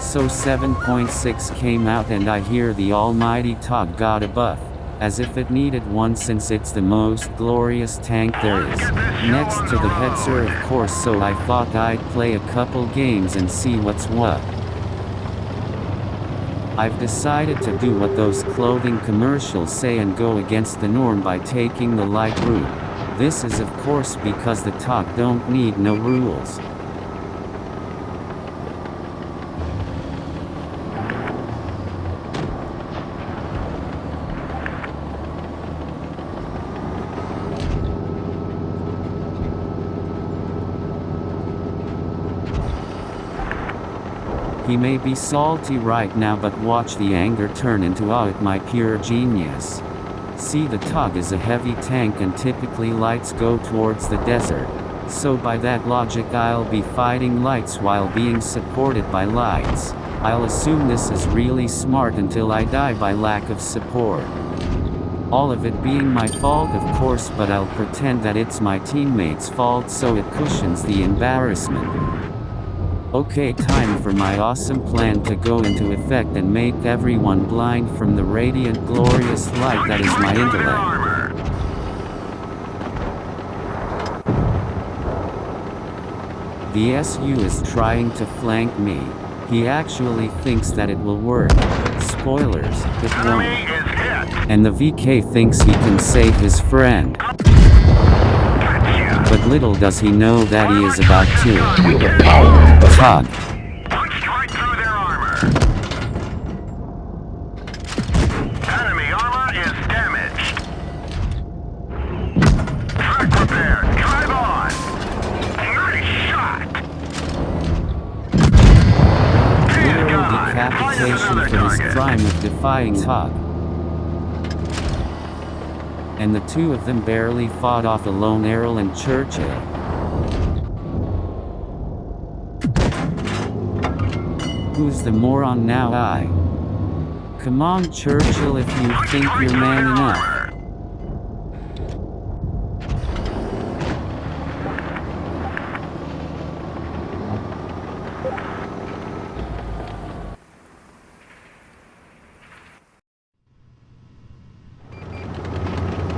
So 7.6 came out and I hear the almighty TOG got a buff. As if it needed one since it's the most glorious tank there is. Next to the Hetzer of course, so I thought I'd play a couple games and see what's what. I've decided to do what those clothing commercials say and go against the norm by taking the light route. This is of course because the TOG don't need no rules. He may be salty right now, but watch the anger turn into "oh, it my pure genius." See, the TOG is a heavy tank and typically lights go towards the desert. So by that logic I'll be fighting lights while being supported by lights. I'll assume this is really smart until I die by lack of support. All of it being my fault of course, but I'll pretend that it's my teammates' fault so it cushions the embarrassment. Okay, time for my awesome plan to go into effect and make everyone blind from the radiant glorious light that is my intellect. The SU is trying to flank me. He actually thinks that it will work. Spoilers, it won't. And the VK thinks he can save his friend. But little does he know that he is about to. TOG. Punched right through their armor. Enemy armor is damaged. Track repair. Drive on. Nice shot. Literal decapitation for his crime of defying TOG. And the two of them barely fought off alone Errol and Churchill. Who's the moron now? Come on Churchill, if you think you're man enough.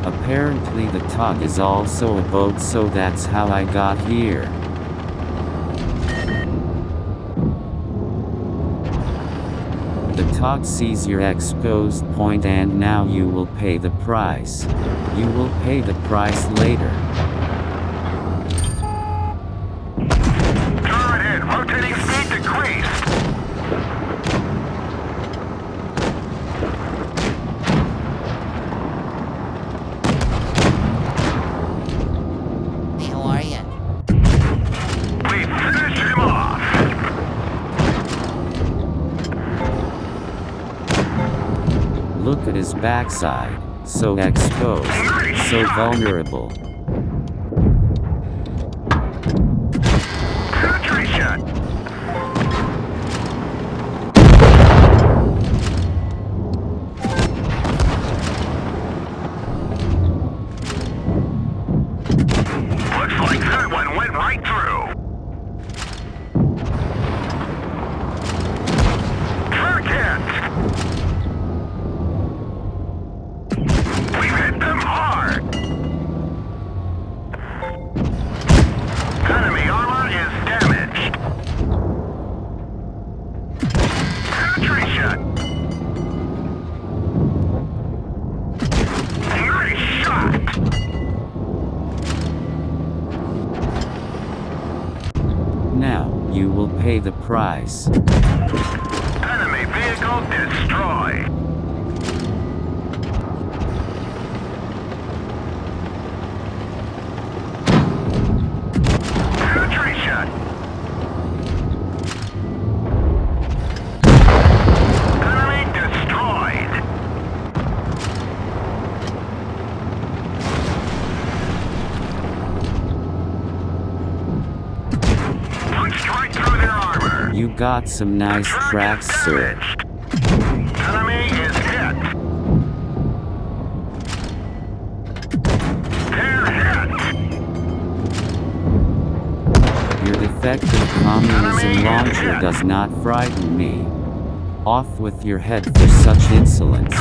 Apparently the TOG is also a boat, so that's how I got here. The TOG sees your exposed point and now you will pay the price. You will pay the price later. Turret in, rotating speed decreased. How are ya? We finish him off. Look at his backside, so exposed, so vulnerable. Penetration. Looks like that one went right through. Target. We've hit them hard. Enemy armor is damaged. Penetration. Nice shot. Now, you will pay the price. Enemy vehicle destroyed. Penetration. Enemy destroyed. Punched right through their armor. You got some nice tracks, sir. Damaged. Enemy is hit. They're hit. Your defective communism launcher does not frighten me. Off with your head for such insolence.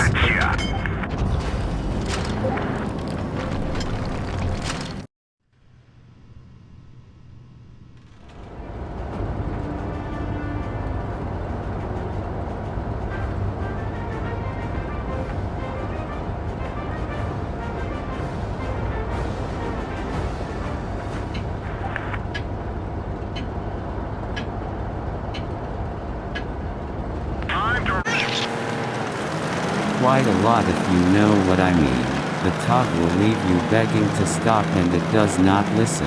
Quite a lot if you know what I mean. The TOG will leave you begging to stop and it does not listen.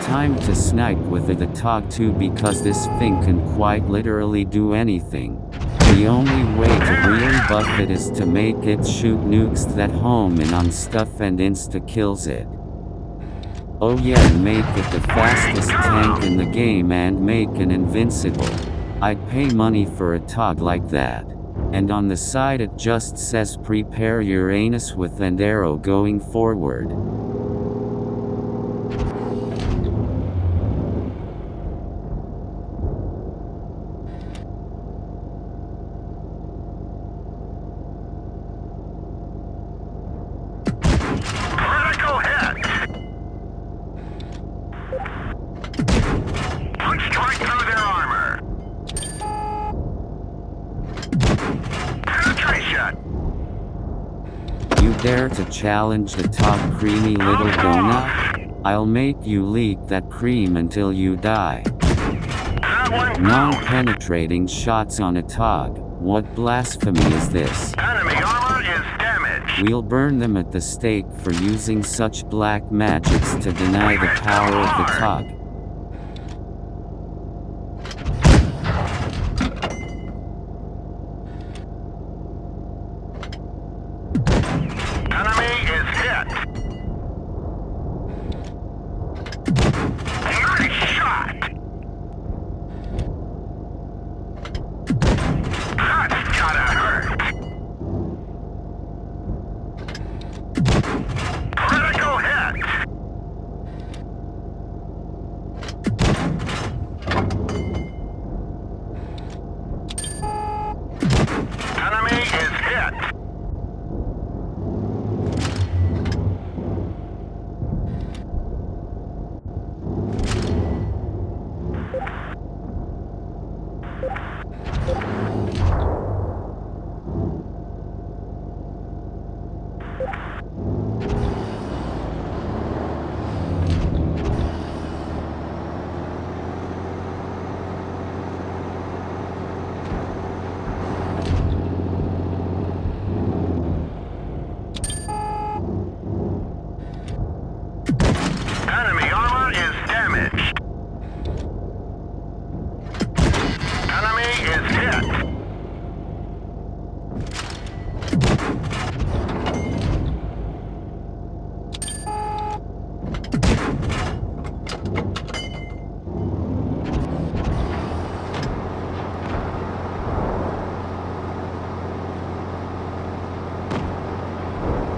Time to snipe with the TOG 2 because this thing can quite literally do anything. The only way to really buff it is to make it shoot nukes that home in on stuff and insta-kills it. Oh yeah, and make it the fastest tank in the game and make an invincible. I'd pay money for a TOG like that. And on the side it just says prepare your anus with an arrow going forward. Dare to challenge the TOG creamy little donut? I'll make you leak that cream until you die. Non-penetrating shots on a TOG. What blasphemy is this? Enemy armor is damaged. We'll burn them at the stake for using such black magics to deny the power of the TOG.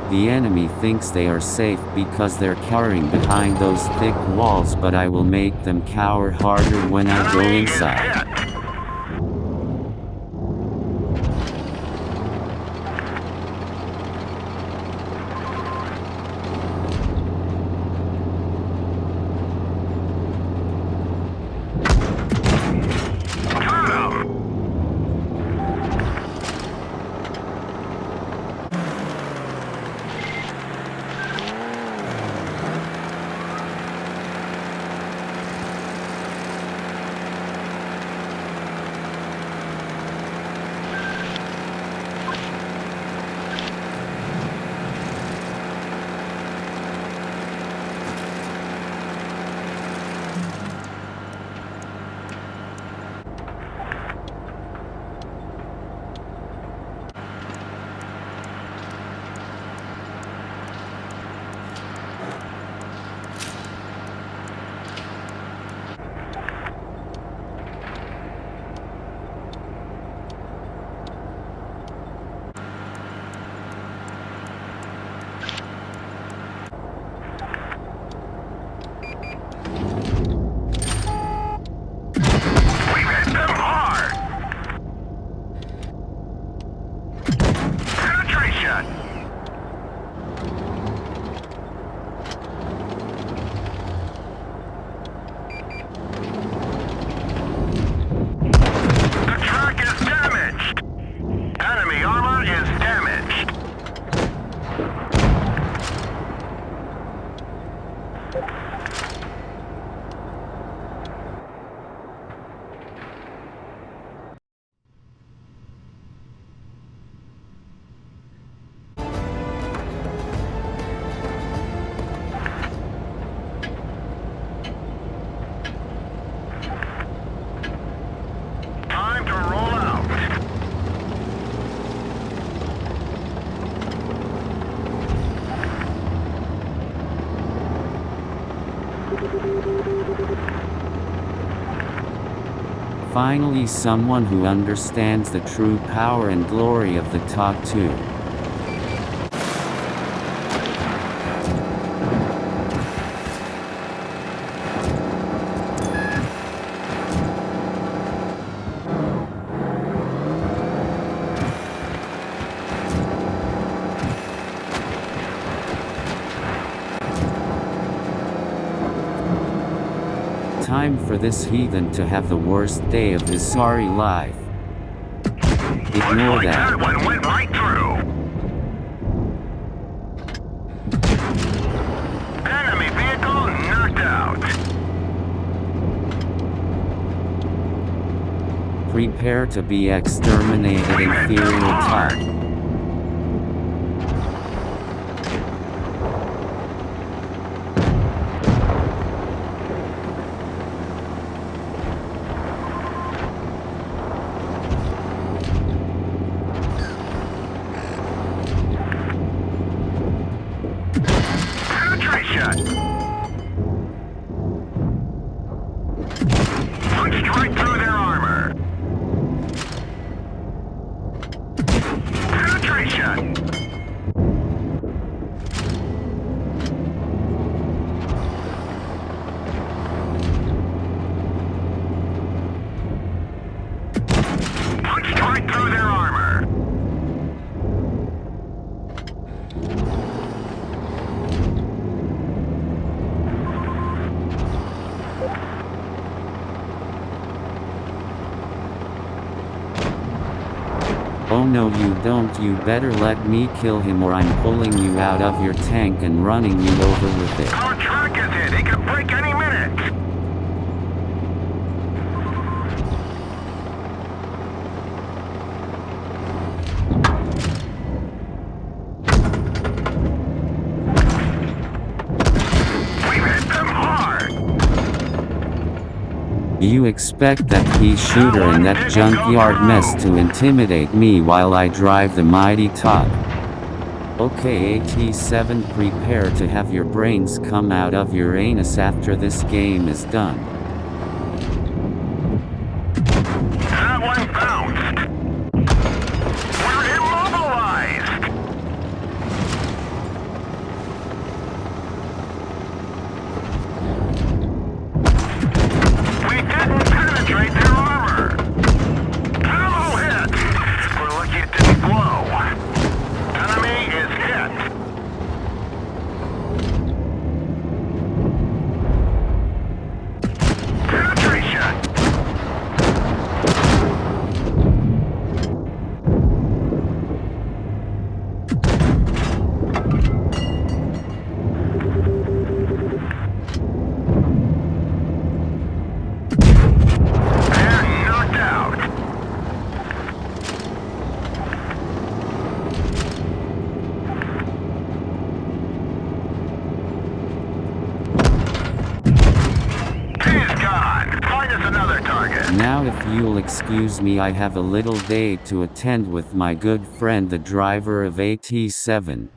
The enemy thinks they are safe because they're cowering behind those thick walls, but I will make them cower harder when I go inside. Time to roll out. Finally, someone who understands the true power and glory of the TOG 2. Time for this heathen to have the worst day of his sorry life. Ignore Like that. that one went right through. Enemy vehicle knocked out. Prepare to be exterminated, inferior TOG. Penetration. Punched right through their armor. Penetration. Punched right through their armor. Oh no, you don't. You better let me kill him, or I'm pulling you out of your tank and running you over with it. Our truck is hit. He could break any minute. We've hit them hard. You expect that pea shooter and that junkyard mess to intimidate me while I drive the mighty TOG? Okay, AT7, prepare to have your brains come out of your anus after this game is done. That one bounced. We're immobilized. We didn't penetrate their armor. Hello hit. We're lucky it didn't blow. Enemy is hit. Penetration. And knocked out. He's gone. Find us another target. Now if you'll excuse me, I have a little date to attend with my good friend the driver of AT7.